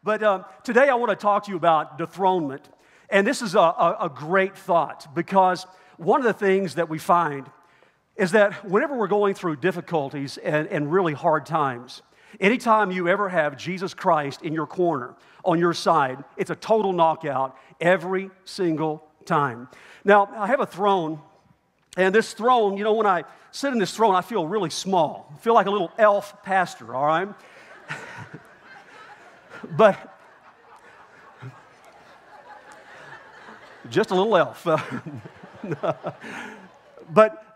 But today I want to talk to you about dethronement. And this is a great thought, because one of the things that we find is that whenever we're going through difficulties and really hard times, anytime you ever have Jesus Christ in your corner, on your side, it's a total knockout every single time. Now, I have a throne, and this throne, you know, when I sit in this throne, I feel really small. I feel like a little elf pastor, all right? But just a little elf. But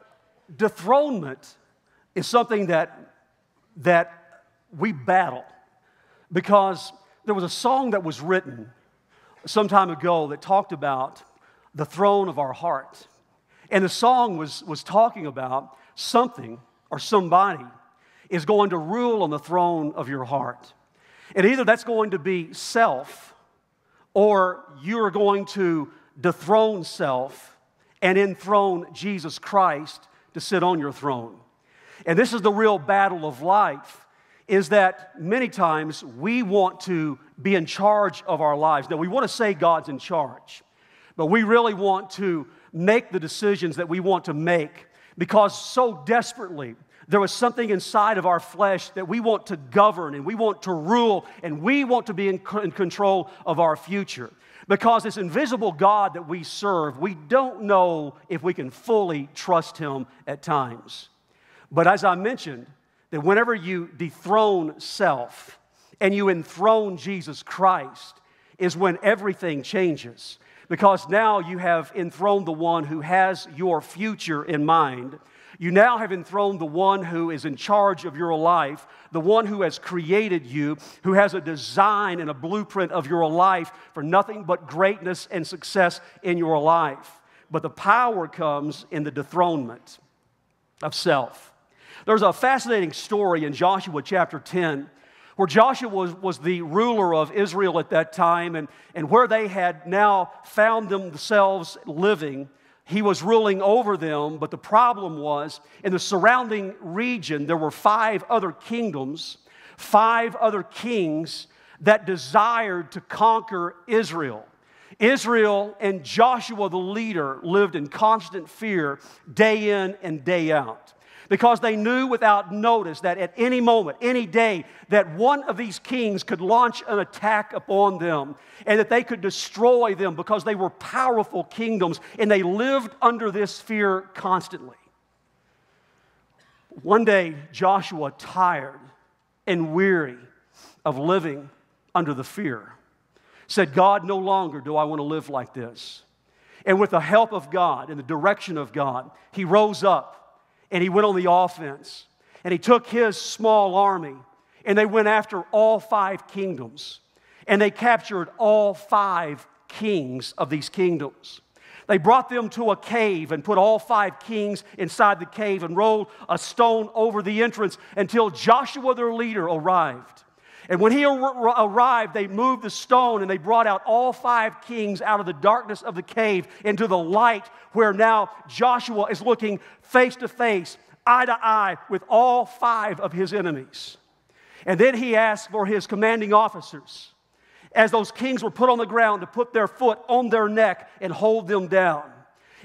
dethronement is something that we battle, because there was a song that was written some time ago that talked about the throne of our heart. And the song was talking about something or somebody is going to rule on the throne of your heart. And either that's going to be self, or you're going to dethrone self and enthrone Jesus Christ to sit on your throne. And this is the real battle of life, is that many times we want to be in charge of our lives. Now, we want to say God's in charge, but we really want to make the decisions that we want to make, because so desperately there was something inside of our flesh that we want to govern, and we want to rule, and we want to be in control of our future. Because this invisible God that we serve, we don't know if we can fully trust Him at times. But as I mentioned, that whenever you dethrone self and you enthrone Jesus Christ is when everything changes. Because now you have enthroned the one who has your future in mind. You now have enthroned the one who is in charge of your life, the one who has created you, who has a design and a blueprint of your life for nothing but greatness and success in your life. But the power comes in the dethronement of self. There's a fascinating story in Joshua chapter 10 where Joshua was the ruler of Israel at that time, and where they had now found themselves living. He was ruling over them, but the problem was, in the surrounding region, there were 5 other kingdoms, 5 other kings that desired to conquer Israel. Israel and Joshua, the leader, lived in constant fear day in and day out, because they knew without notice that at any moment, any day, that one of these kings could launch an attack upon them and that they could destroy them, because they were powerful kingdoms and they lived under this fear constantly. One day, Joshua, tired and weary of living under the fear, said, God, no longer do I want to live like this. And with the help of God and the direction of God, he rose up and he went on the offense. And he took his small army and they went after all 5 kingdoms. And they captured all 5 kings of these kingdoms. They brought them to a cave and put all 5 kings inside the cave and rolled a stone over the entrance until Joshua, their leader, arrived. And when he arrived, they moved the stone and they brought out all 5 kings out of the darkness of the cave into the light, where now Joshua is looking face to face, eye to eye with all 5 of his enemies. And then he asked for his commanding officers, as those kings were put on the ground, to put their foot on their neck and hold them down.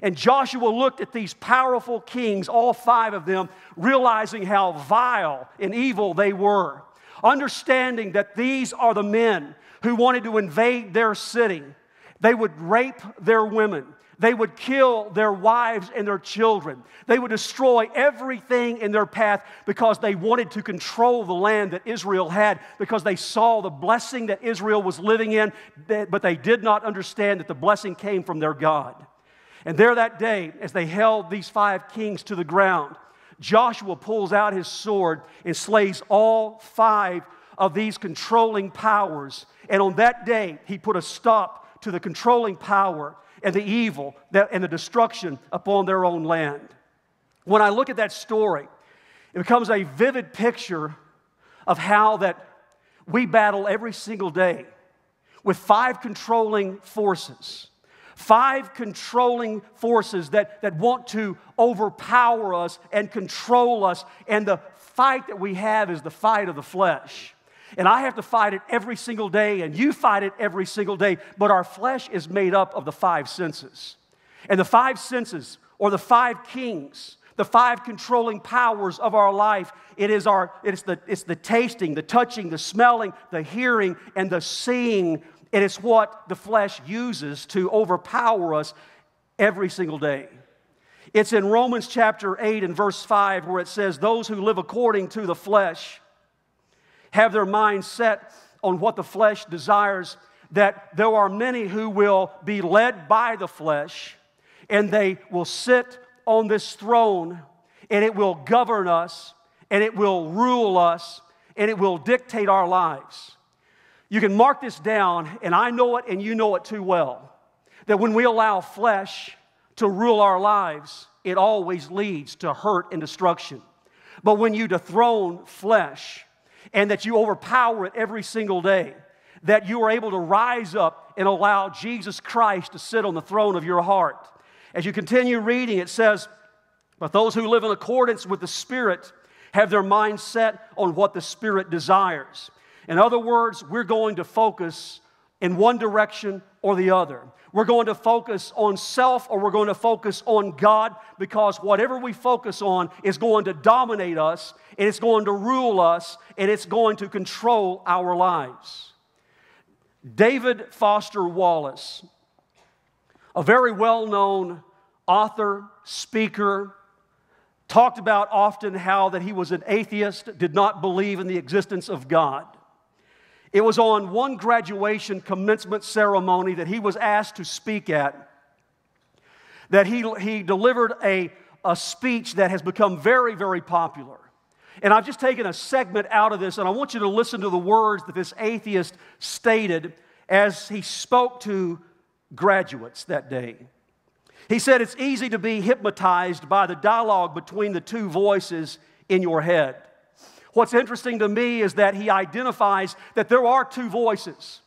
And Joshua looked at these powerful kings, all 5 of them, realizing how vile and evil they were, understanding that these are the men who wanted to invade their city. They would rape their women. They would kill their wives and their children. They would destroy everything in their path, because they wanted to control the land that Israel had, because they saw the blessing that Israel was living in, but they did not understand that the blessing came from their God. And there that day, as they held these 5 kings to the ground, Joshua pulls out his sword and slays all 5 of these controlling powers. And on that day, he put a stop to the controlling power and the evil and the destruction upon their own land. When I look at that story, it becomes a vivid picture of how that we battle every single day with 5 controlling forces. 5 controlling forces that want to overpower us and control us. And the fight that we have is the fight of the flesh. And I have to fight it every single day, and you fight it every single day. But our flesh is made up of the five senses. And the five senses, or the five kings, the five controlling powers of our life, it's the tasting, the touching, the smelling, the hearing, and the seeing. And it's what the flesh uses to overpower us every single day. It's in Romans chapter 8 and verse 5 where it says, those who live according to the flesh have their mind set on what the flesh desires, that there are many who will be led by the flesh, and they will sit on this throne, and it will govern us, and it will rule us, and it will dictate our lives. You can mark this down, and I know it and you know it too well, that when we allow flesh to rule our lives, it always leads to hurt and destruction. But when you dethrone flesh, and that you overpower it every single day, that you are able to rise up and allow Jesus Christ to sit on the throne of your heart. As you continue reading, it says, but those who live in accordance with the Spirit have their mind set on what the Spirit desires. In other words, we're going to focus in one direction or the other. We're going to focus on self, or we're going to focus on God, because whatever we focus on is going to dominate us, and it's going to rule us, and it's going to control our lives. David Foster Wallace, a very well-known author, speaker, talked about often how that he was an atheist, did not believe in the existence of God. It was on one graduation commencement ceremony that he was asked to speak at, that he delivered a speech that has become very, very popular. And I've just taken a segment out of this, and I want you to listen to the words that this atheist stated as he spoke to graduates that day. He said, it's easy to be hypnotized by the dialogue between the two voices in your head. What's interesting to me is that he identifies that there are two voices.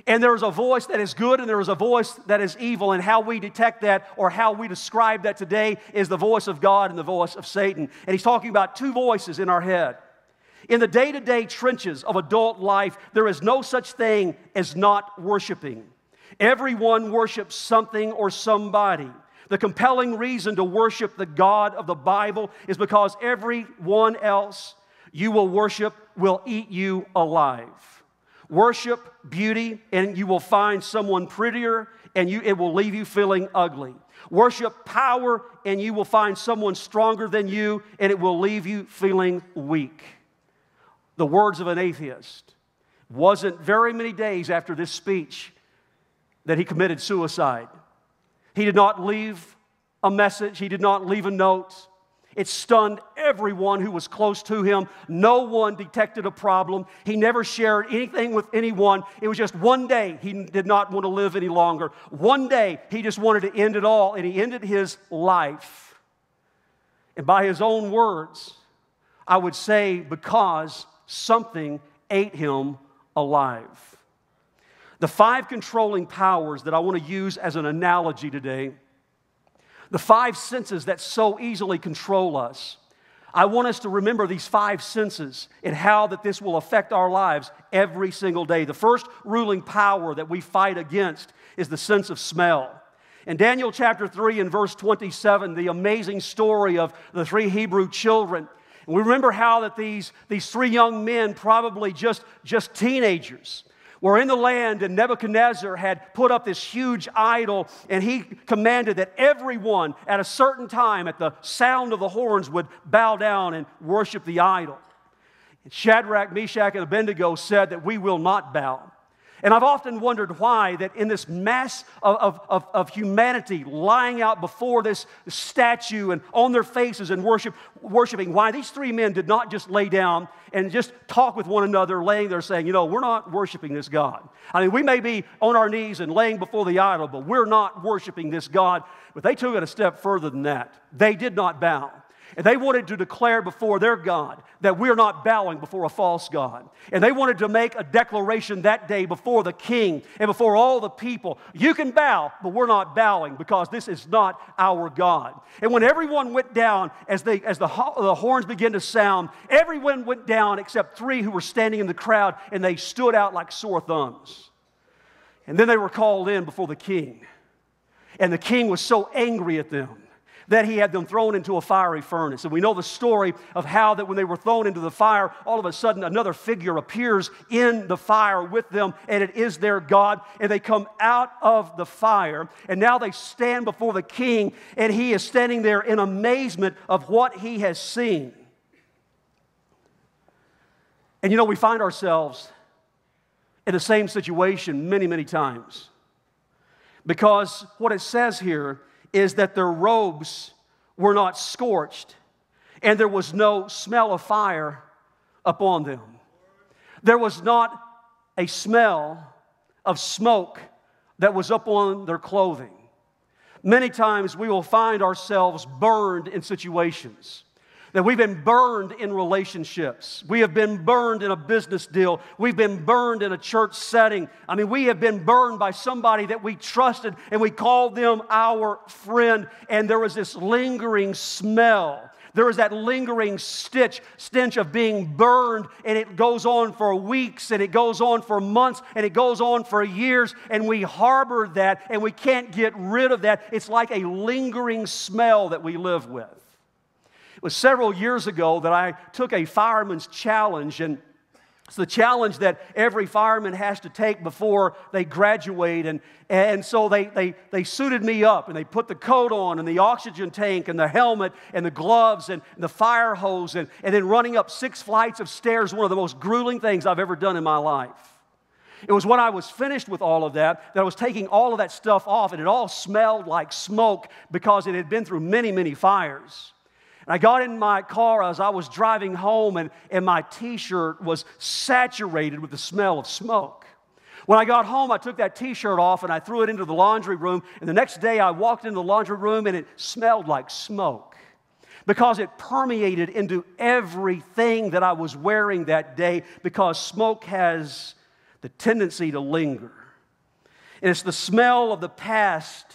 And there's a voice that is good and there is a voice that is evil. And how we detect that, or how we describe that today, is the voice of God and the voice of Satan. And he's talking about two voices in our head. In the day-to-day trenches of adult life, there is no such thing as not worshiping. Everyone worships something or somebody. The compelling reason to worship the God of the Bible is because everyone else you will worship will eat you alive. Worship beauty, and you will find someone prettier, and it will leave you feeling ugly. Worship power, and you will find someone stronger than you, and it will leave you feeling weak. The words of an atheist. Wasn't very many days after this speech that he committed suicide. He did not leave a message. He did not leave a note. It stunned everyone who was close to him. No one detected a problem. He never shared anything with anyone. It was just one day he did not want to live any longer. One day he just wanted to end it all, and he ended his life. And by his own words, I would say because something ate him alive. The five controlling powers that I want to use as an analogy today, the five senses that so easily control us. I want us to remember these five senses and how that this will affect our lives every single day. The first ruling power that we fight against is the sense of smell. In Daniel chapter 3 and verse 27, the amazing story of the three Hebrew children. And we remember how that these three young men, probably just teenagers, were in the land, and Nebuchadnezzar had put up this huge idol, and he commanded that everyone at a certain time at the sound of the horns would bow down and worship the idol. And Shadrach, Meshach, and Abednego said that we will not bow. And I've often wondered why that in this mass of humanity lying out before this statue and on their faces and worshiping, why these three men did not just lay down and just talk with one another, laying there saying, we're not worshiping this God. I mean, we may be on our knees and laying before the idol, but we're not worshiping this God. But they took it a step further than that. They did not bow. And they wanted to declare before their God that we're not bowing before a false God. And they wanted to make a declaration that day before the king and before all the people. You can bow, but we're not bowing because this is not our God. And when everyone went down, as the horns began to sound, everyone went down except 3 who were standing in the crowd, and they stood out like sore thumbs. And then they were called in before the king. And the king was so angry at them that he had them thrown into a fiery furnace. And we know the story of how that when they were thrown into the fire, all of a sudden another figure appears in the fire with them, and it is their God. And they come out of the fire, and now they stand before the king, and he is standing there in amazement of what he has seen. And you know, we find ourselves in the same situation many, many times. Because what it says here is that their robes were not scorched, and there was no smell of fire upon them. There was not a smell of smoke that was upon their clothing. Many times we will find ourselves burned in situations. That we've been burned in relationships. We have been burned in a business deal. We've been burned in a church setting. I mean, we have been burned by somebody that we trusted, and we called them our friend, and there was this lingering smell. There is that lingering stench of being burned, and it goes on for weeks, and it goes on for months, and it goes on for years, and we harbor that, and we can't get rid of that. It's like a lingering smell that we live with. It was several years ago that I took a fireman's challenge, and it's the challenge that every fireman has to take before they graduate. And so they suited me up, and they put the coat on and the oxygen tank and the helmet and the gloves and the fire hose and then running up 6 flights of stairs, one of the most grueling things I've ever done in my life. It was when I was finished with all of that I was taking all of that stuff off, and it all smelled like smoke because it had been through many, many fires. And I got in my car as I was driving home, and my T-shirt was saturated with the smell of smoke. When I got home, I took that T-shirt off and I threw it into the laundry room. And the next day, I walked into the laundry room and it smelled like smoke because it permeated into everything that I was wearing that day, because smoke has the tendency to linger. And it's the smell of the past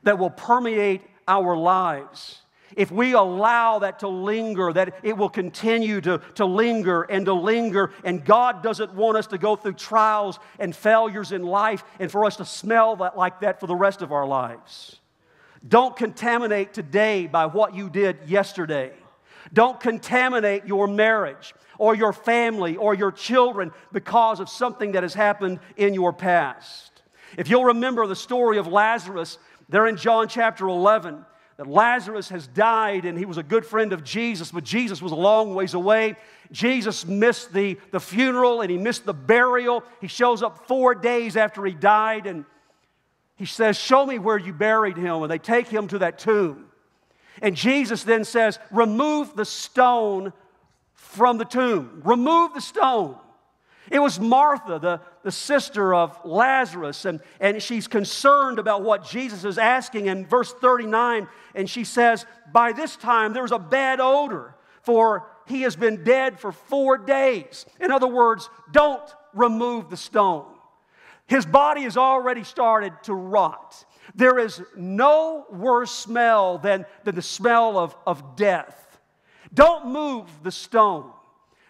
that will permeate our lives. If we allow that to linger, that it will continue to linger, and God doesn't want us to go through trials and failures in life and for us to smell like that for the rest of our lives. Don't contaminate today by what you did yesterday. Don't contaminate your marriage or your family or your children because of something that has happened in your past. If you'll remember the story of Lazarus there in John chapter 11, that Lazarus has died, and he was a good friend of Jesus, but Jesus was a long ways away. Jesus missed the funeral, and he missed the burial. He shows up 4 days after he died, and he says, "Show me where you buried him." And they take him to that tomb. And Jesus then says, "Remove the stone from the tomb." Remove the stone. It was Martha, the sister of Lazarus, and she's concerned about what Jesus is asking in verse 39, and she says, "By this time there's a bad odor, for he has been dead for 4 days." In other words, don't remove the stone. His body has already started to rot. There is no worse smell than the smell of death. Don't move the stone.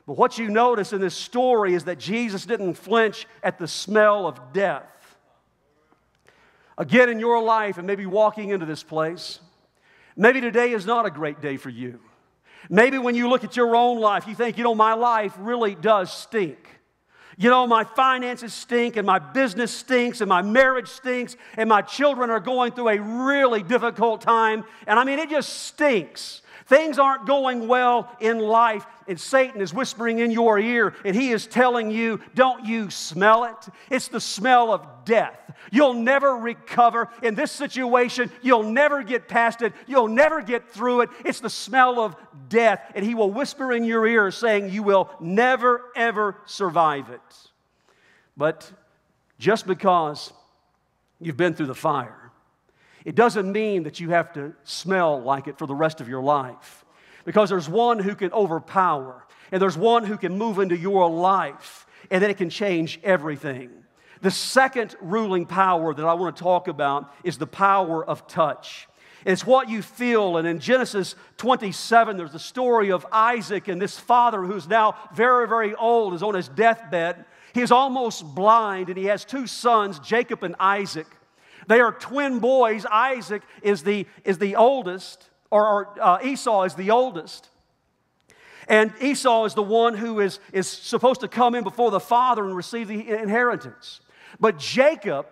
But what you notice in this story is that Jesus didn't flinch at the smell of death. Again, in your life, and maybe walking into this place, maybe today is not a great day for you. Maybe when you look at your own life, you think, my life really does stink. My finances stink, and my business stinks, and my marriage stinks, and my children are going through a really difficult time. And it just stinks. Things aren't going well in life, and Satan is whispering in your ear, and he is telling you, don't you smell it? It's the smell of death. You'll never recover in this situation. You'll never get past it. You'll never get through it. It's the smell of death, and he will whisper in your ear saying you will never, ever survive it. But just because you've been through the fire, it doesn't mean that you have to smell like it for the rest of your life. Because there's one who can overpower, and there's one who can move into your life, and then it can change everything. The second ruling power that I want to talk about is the power of touch. It's what you feel. And in Genesis 27, there's the story of Isaac and this father who's now very, very old, is on his deathbed. He is almost blind, and he has two sons, Jacob and Isaac. They are twin boys. Isaac is the oldest, or Esau is the oldest. And Esau is the one who is supposed to come in before the father and receive the inheritance. But Jacob,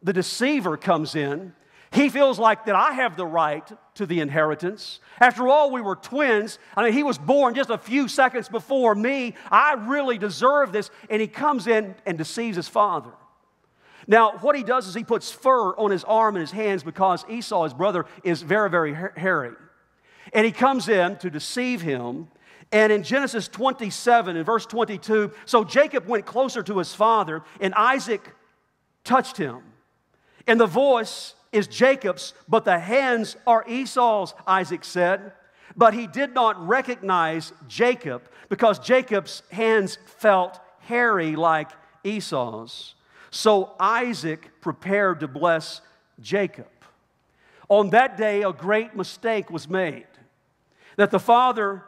the deceiver, comes in. He feels like that I have the right to the inheritance. After all, we were twins. I mean, he was born just a few seconds before me. I really deserve this. And he comes in and deceives his father. Now, what he does is he puts fur on his arm and his hands because Esau, his brother, is very, very hairy. And he comes in to deceive him. And in Genesis 27, in verse 22, so Jacob went closer to his father, and Isaac touched him. And the voice is Jacob's, but the hands are Esau's, Isaac said. But he did not recognize Jacob because Jacob's hands felt hairy like Esau's. So Isaac prepared to bless Jacob. On that day, a great mistake was made. That the father,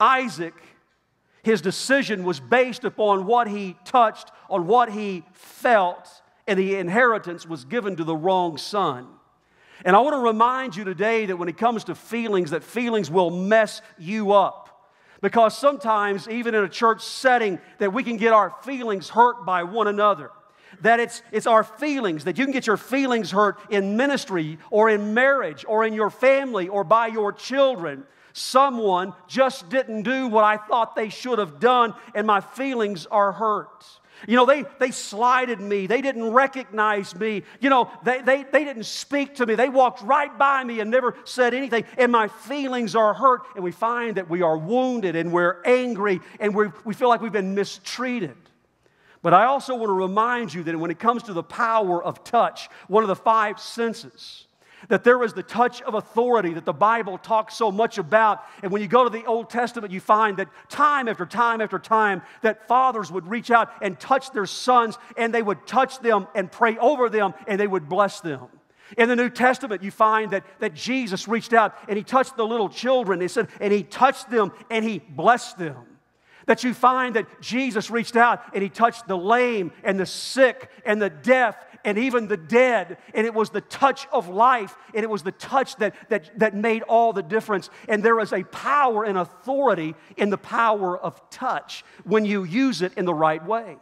Isaac, his decision was based upon what he touched, on what he felt, and the inheritance was given to the wrong son. And I want to remind you today that when it comes to feelings, that feelings will mess you up. Because sometimes, even in a church setting, that we can get our feelings hurt by one another. That it's our feelings, that you can get your feelings hurt in ministry or in marriage or in your family or by your children. Someone just didn't do what I thought they should have done, and my feelings are hurt. You know, they slighted me. They didn't recognize me. You know, they didn't speak to me. They walked right by me and never said anything. And my feelings are hurt. And we find that we are wounded and we're angry and we feel like we've been mistreated. But I also want to remind you that when it comes to the power of touch, one of the five senses, that there is the touch of authority that the Bible talks so much about. And when you go to the Old Testament, you find that time after time after time, that fathers would reach out and touch their sons, and they would touch them and pray over them, and they would bless them. In the New Testament, you find that Jesus reached out, and He touched the little children. It said, and He touched them, and He blessed them. That you find that Jesus reached out, and He touched the lame, and the sick, and the deaf, and even the dead, and it was the touch of life, and it was the touch that made all the difference. And there is a power and authority in the power of touch when you use it in the right way.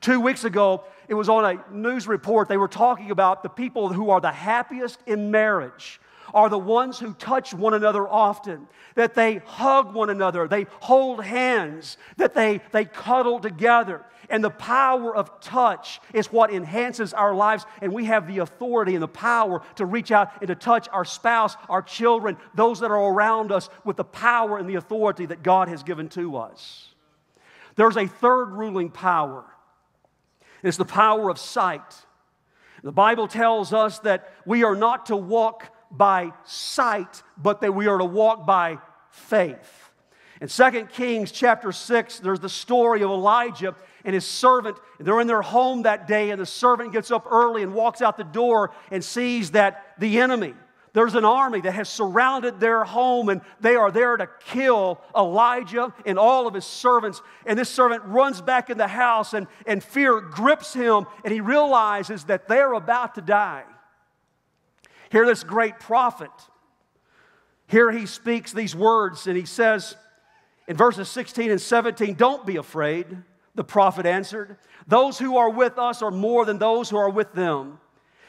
2 weeks ago, it was on a news report, they were talking about the people who are the happiest in marriage are the ones who touch one another often, that they hug one another, they hold hands, that they cuddle together. And the power of touch is what enhances our lives, and we have the authority and the power to reach out and to touch our spouse, our children, those that are around us with the power and the authority that God has given to us. There's a third ruling power. It's the power of sight. The Bible tells us that we are not to walk by sight, but that we are to walk by faith. In 2 Kings chapter 6, there's the story of Elijah and his servant. They're in their home that day, and the servant gets up early and walks out the door and sees that the enemy, there's an army that has surrounded their home, and they are there to kill Elijah and all of his servants. And this servant runs back in the house, and fear grips him, and he realizes that they're about to die. Here, this great prophet, here he speaks these words, and he says in verses 16 and 17, "Don't be afraid," the prophet answered. "Those who are with us are more than those who are with them."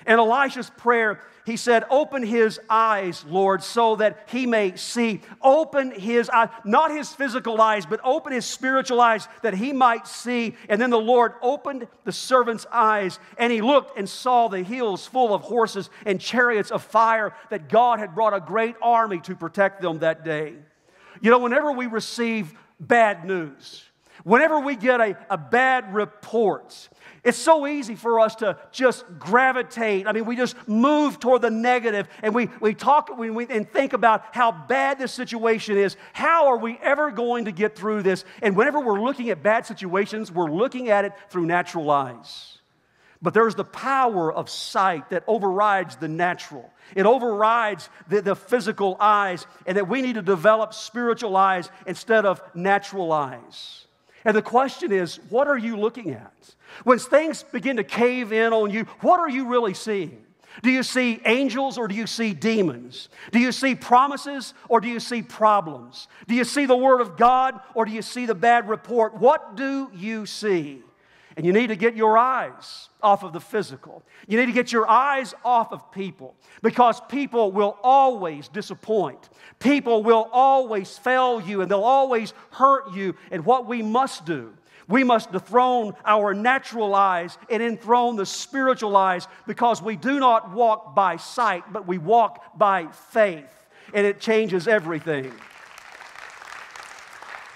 And Elisha's prayer, he said, "Open his eyes, Lord, so that he may see." Open his eyes, not his physical eyes, but open his spiritual eyes that he might see. And then the Lord opened the servant's eyes, and he looked and saw the hills full of horses and chariots of fire, that God had brought a great army to protect them that day. You know, whenever we receive bad news, Whenever we get a bad report, it's so easy for us to just gravitate. I mean, we just move toward the negative, and we talk and think about how bad this situation is. How are we ever going to get through this? And whenever we're looking at bad situations, we're looking at it through natural eyes. But there's the power of sight that overrides the natural. It overrides the physical eyes, and that we need to develop spiritual eyes instead of natural eyes. And the question is, what are you looking at? When things begin to cave in on you, what are you really seeing? Do you see angels or do you see demons? Do you see promises or do you see problems? Do you see the Word of God or do you see the bad report? What do you see? And you need to get your eyes off of the physical. You need to get your eyes off of people, because people will always disappoint. People will always fail you, and they'll always hurt you. And what we must do, we must dethrone our natural eyes and enthrone the spiritual eyes, because we do not walk by sight, but we walk by faith, and it changes everything.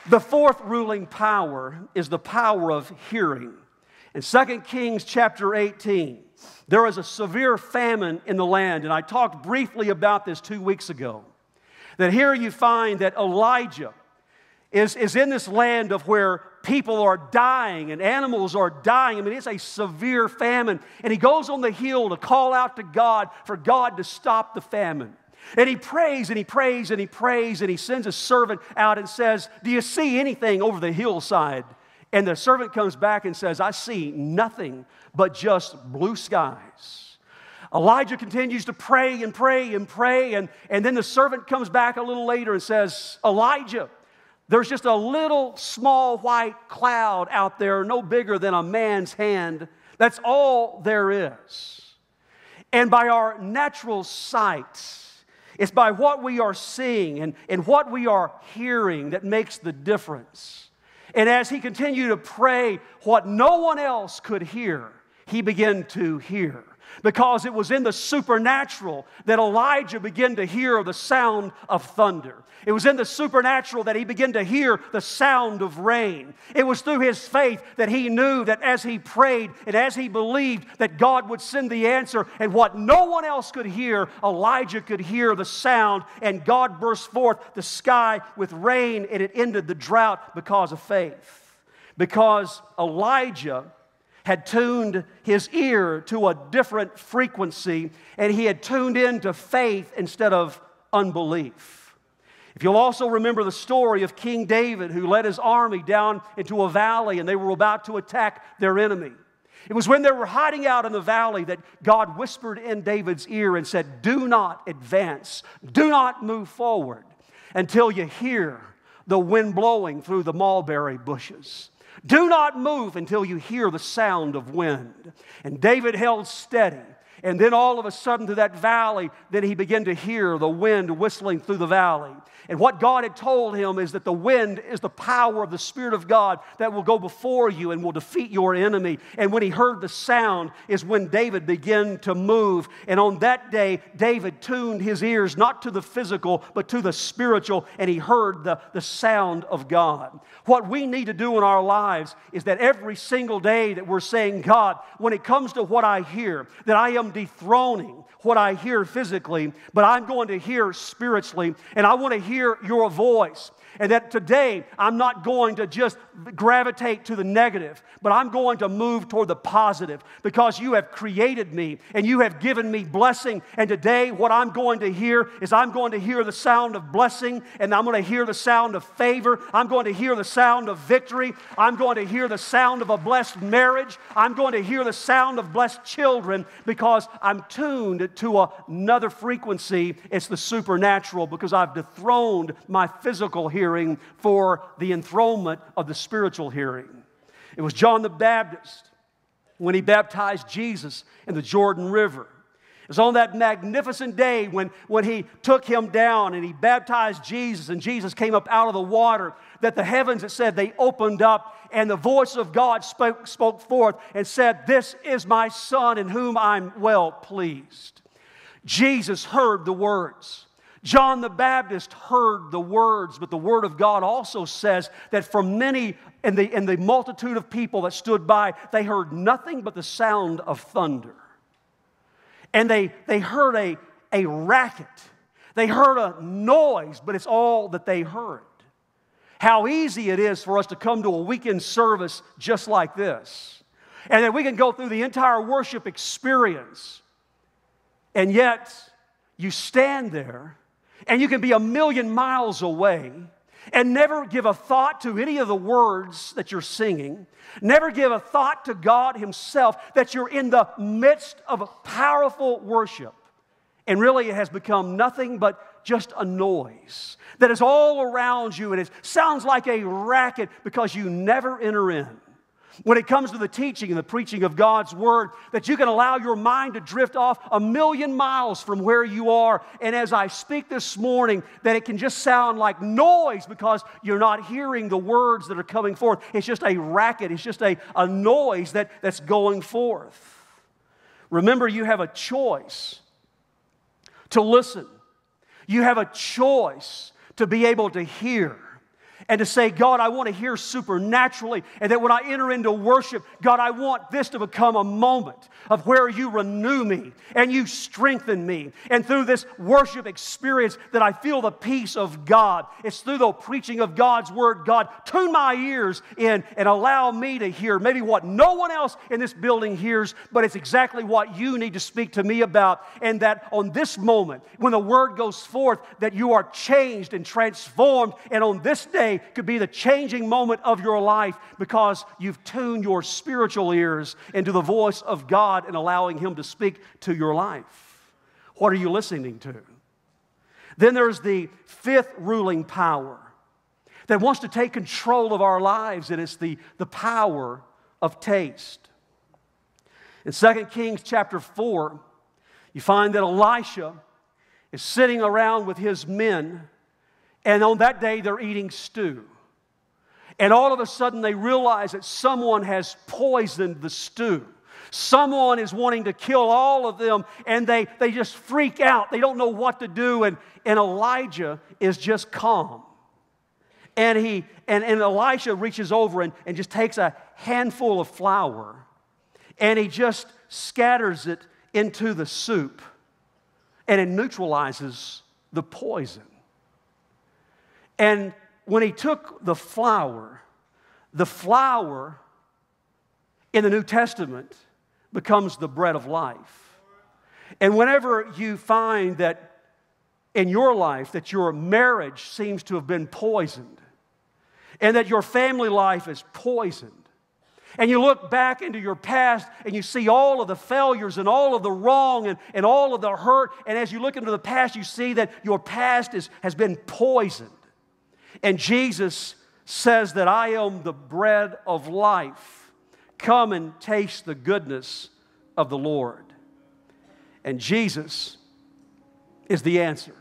The fourth ruling power is the power of hearing. In 2 Kings chapter 18, there is a severe famine in the land, and I talked briefly about this 2 weeks ago. That here you find that Elijah is in this land of where people are dying and animals are dying. I mean, it's a severe famine. And he goes on the hill to call out to God for God to stop the famine. And he prays and he prays and he prays, and he sends a servant out and says, "Do you see anything over the hillside?" And the servant comes back and says, "I see nothing but just blue skies." Elijah continues to pray and pray and pray, and then the servant comes back a little later and says, "Elijah, there's just a little small white cloud out there, no bigger than a man's hand. That's all there is." And by our natural sight, it's by what we are seeing and what we are hearing that makes the difference. And as he continued to pray what no one else could hear, he began to hear. Because it was in the supernatural that Elijah began to hear the sound of thunder. It was in the supernatural that he began to hear the sound of rain. It was through his faith that he knew that as he prayed and as he believed that God would send the answer. And what no one else could hear, Elijah could hear the sound. And God burst forth the sky with rain, and it ended the drought because of faith. Because Elijah had tuned his ear to a different frequency, and he had tuned into faith instead of unbelief. If you'll also remember the story of King David, who led his army down into a valley, and they were about to attack their enemy. It was when they were hiding out in the valley that God whispered in David's ear and said, "Do not advance, do not move forward until you hear the wind blowing through the mulberry bushes. Do not move until you hear the sound of wind." And David held steady. And then all of a sudden through that valley, then he began to hear the wind whistling through the valley. And what God had told him is that the wind is the power of the Spirit of God that will go before you and will defeat your enemy. And when he heard the sound is when David began to move. And on that day, David tuned his ears not to the physical, but to the spiritual, and he heard the sound of God. What we need to do in our lives is that every single day that we're saying, "God, when it comes to what I hear, that I am dethroning what I hear physically, but I'm going to hear spiritually, and I want to hear your voice." And that today, I'm not going to just gravitate to the negative, but I'm going to move toward the positive, because you have created me and you have given me blessing. And today, what I'm going to hear is I'm going to hear the sound of blessing, and I'm going to hear the sound of favor. I'm going to hear the sound of victory. I'm going to hear the sound of a blessed marriage. I'm going to hear the sound of blessed children, because I'm tuned to another frequency. It's the supernatural, because I've dethroned my physical hearing for the enthronement of the spiritual hearing. It was John the Baptist when he baptized Jesus in the Jordan River. It was on that magnificent day when he took him down and he baptized Jesus, and Jesus came up out of the water, that the heavens, it said, they opened up, and the voice of God spoke forth and said, "This is my Son in whom I'm well pleased." Jesus heard the words. John the Baptist heard the words, but the Word of God also says that for many in the multitude of people that stood by, they heard nothing but the sound of thunder. And they heard a racket. They heard a noise, but it's all that they heard. How easy it is for us to come to a weekend service just like this. And that we can go through the entire worship experience. And yet, you stand there, and you can be 1,000,000 miles away and never give a thought to any of the words that you're singing. Never give a thought to God Himself that you're in the midst of a powerful worship. And really it has become nothing but just a noise that is all around you, and it sounds like a racket because you never enter in. When it comes to the teaching and the preaching of God's Word, that you can allow your mind to drift off 1,000,000 miles from where you are. And as I speak this morning, that it can just sound like noise because you're not hearing the words that are coming forth. It's just a racket. It's just a noise that's going forth. Remember, you have a choice to listen. You have a choice to be able to hear. And to say, God, I want to hear supernaturally. And that when I enter into worship, God, I want this to become a moment of where you renew me and you strengthen me. And through this worship experience that I feel the peace of God. It's through the preaching of God's Word. God, tune my ears in and allow me to hear maybe what no one else in this building hears, but it's exactly what you need to speak to me about. And that on this moment, when the Word goes forth, that you are changed and transformed. And on this day, could be the changing moment of your life because you've tuned your spiritual ears into the voice of God and allowing Him to speak to your life. What are you listening to? Then there's the fifth ruling power that wants to take control of our lives, and it's the power of taste. In 2 Kings chapter 4, you find that Elisha is sitting around with his men. And on that day, they're eating stew. And all of a sudden, they realize that someone has poisoned the stew. Someone is wanting to kill all of them, and they just freak out. They don't know what to do, and Elijah is just calm. And Elisha reaches over and just takes a handful of flour, and he just scatters it into the soup, and it neutralizes the poison. And when he took the flour in the New Testament becomes the bread of life. And whenever you find that in your life that your marriage seems to have been poisoned and that your family life is poisoned, and you look back into your past and you see all of the failures and all of the wrong and all of the hurt, and as you look into the past, you see that your past has been poisoned. And Jesus says that I am the bread of life. Come and taste the goodness of the Lord. And Jesus is the answer.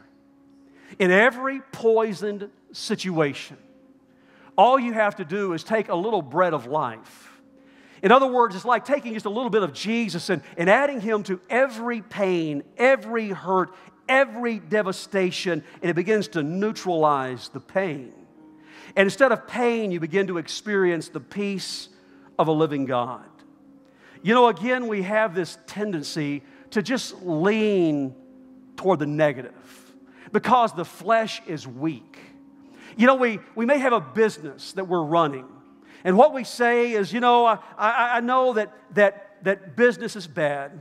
In every poisoned situation, all you have to do is take a little bread of life. In other words, it's like taking just a little bit of Jesus and adding Him to every pain, every hurt, every devastation, and it begins to neutralize the pain. And instead of pain, you begin to experience the peace of a living God. You know, again, we have this tendency to just lean toward the negative because the flesh is weak. You know, we may have a business that we're running, and what we say is, you know, I know that business is bad.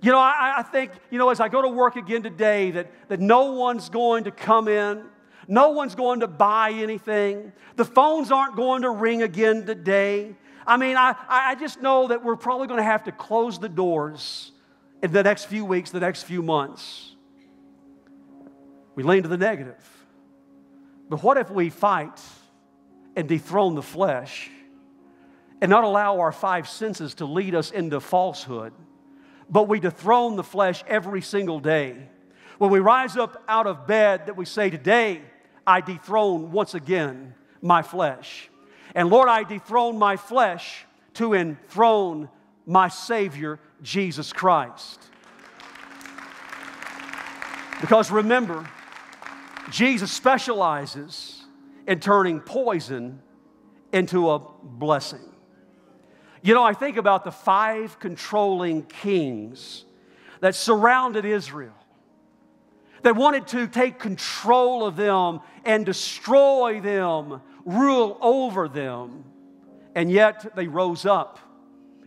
You know, I think, you know, as I go to work again today, that no one's going to come in. No one's going to buy anything. The phones aren't going to ring again today. I mean, I just know that we're probably going to have to close the doors in the next few weeks, the next few months. We lean to the negative. But what if we fight and dethrone the flesh and not allow our five senses to lead us into falsehood, but we dethrone the flesh every single day? When we rise up out of bed, that we say, today I dethrone once again my flesh. And Lord, I dethrone my flesh to enthrone my Savior, Jesus Christ. Because remember, Jesus specializes in turning poison into a blessing. You know, I think about the 5 controlling kings that surrounded Israel, that wanted to take control of them and destroy them, rule over them, and yet they rose up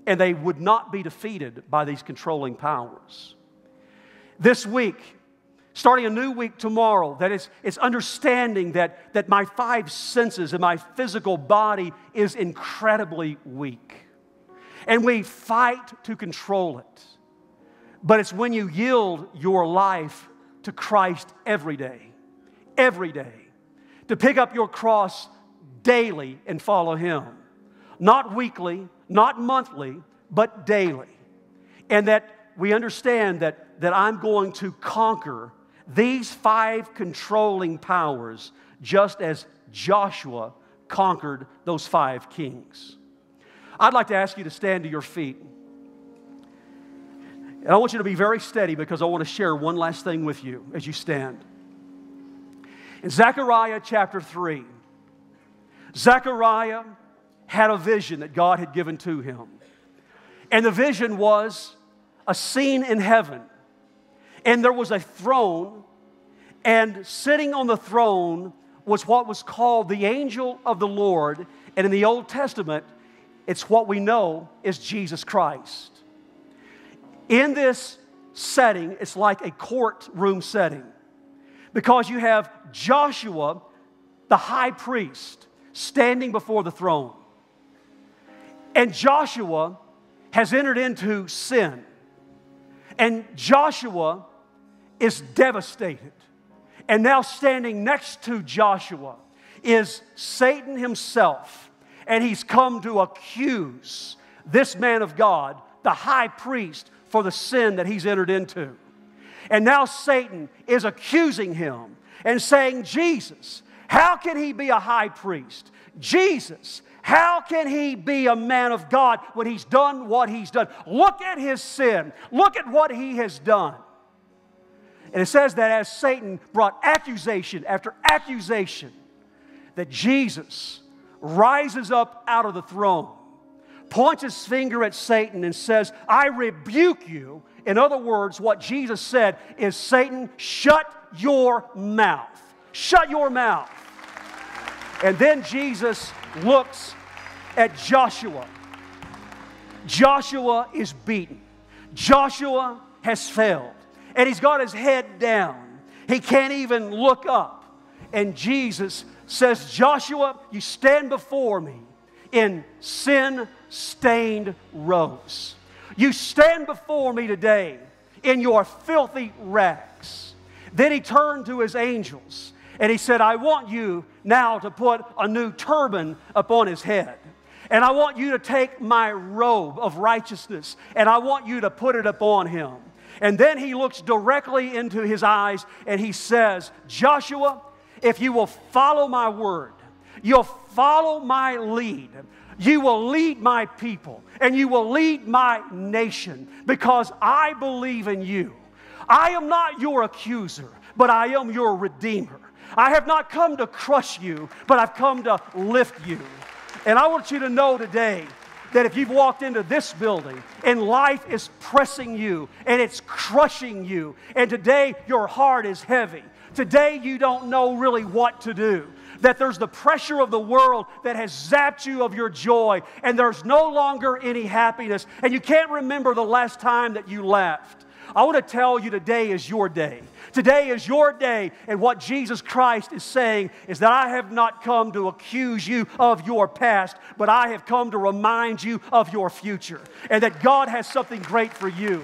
and they would not be defeated by these controlling powers. This week, starting a new week tomorrow, that it's understanding that my 5 senses and my physical body is incredibly weak. And we fight to control it. But it's when you yield your life to Christ every day, to pick up your cross daily and follow Him. Not weekly, not monthly, but daily. And that we understand that I'm going to conquer these 5 controlling powers just as Joshua conquered those 5 kings. I'd like to ask you to stand to your feet. And I want you to be very steady because I want to share one last thing with you as you stand. In Zechariah chapter 3, Zechariah had a vision that God had given to him. And the vision was a scene in heaven. And there was a throne, and sitting on the throne was what was called the angel of the Lord. And in the Old Testament, it's what we know is Jesus Christ. In this setting, it's like a courtroom setting, because you have Joshua, the high priest, standing before the throne. And Joshua has entered into sin. And Joshua is devastated. And now standing next to Joshua is Satan himself. And he's come to accuse this man of God, the high priest, for the sin that he's entered into. And now Satan is accusing him and saying, Jesus, how can he be a high priest? Jesus, how can he be a man of God when he's done what he's done? Look at his sin. Look at what he has done. And it says that as Satan brought accusation after accusation, that Jesus rises up out of the throne, points his finger at Satan and says, I rebuke you. In other words, what Jesus said is, Satan, shut your mouth. Shut your mouth. And then Jesus looks at Joshua. Joshua is beaten. Joshua has failed. And he's got his head down. He can't even look up. And Jesus says, Joshua, you stand before me in sin-stained robes. You stand before me today in your filthy rags. Then he turned to his angels and he said, I want you now to put a new turban upon his head. And I want you to take my robe of righteousness and I want you to put it upon him. And then he looks directly into his eyes and he says, Joshua, if you will follow my word, you'll follow my lead, you will lead my people and you will lead my nation because I believe in you. I am not your accuser, but I am your redeemer. I have not come to crush you, but I've come to lift you. And I want you to know today that if you've walked into this building and life is pressing you and it's crushing you, and today your heart is heavy, today you don't know really what to do, that there's the pressure of the world that has zapped you of your joy, and there's no longer any happiness, and you can't remember the last time that you laughed. I want to tell you today is your day. Today is your day, and what Jesus Christ is saying is that I have not come to accuse you of your past, but I have come to remind you of your future, and that God has something great for you.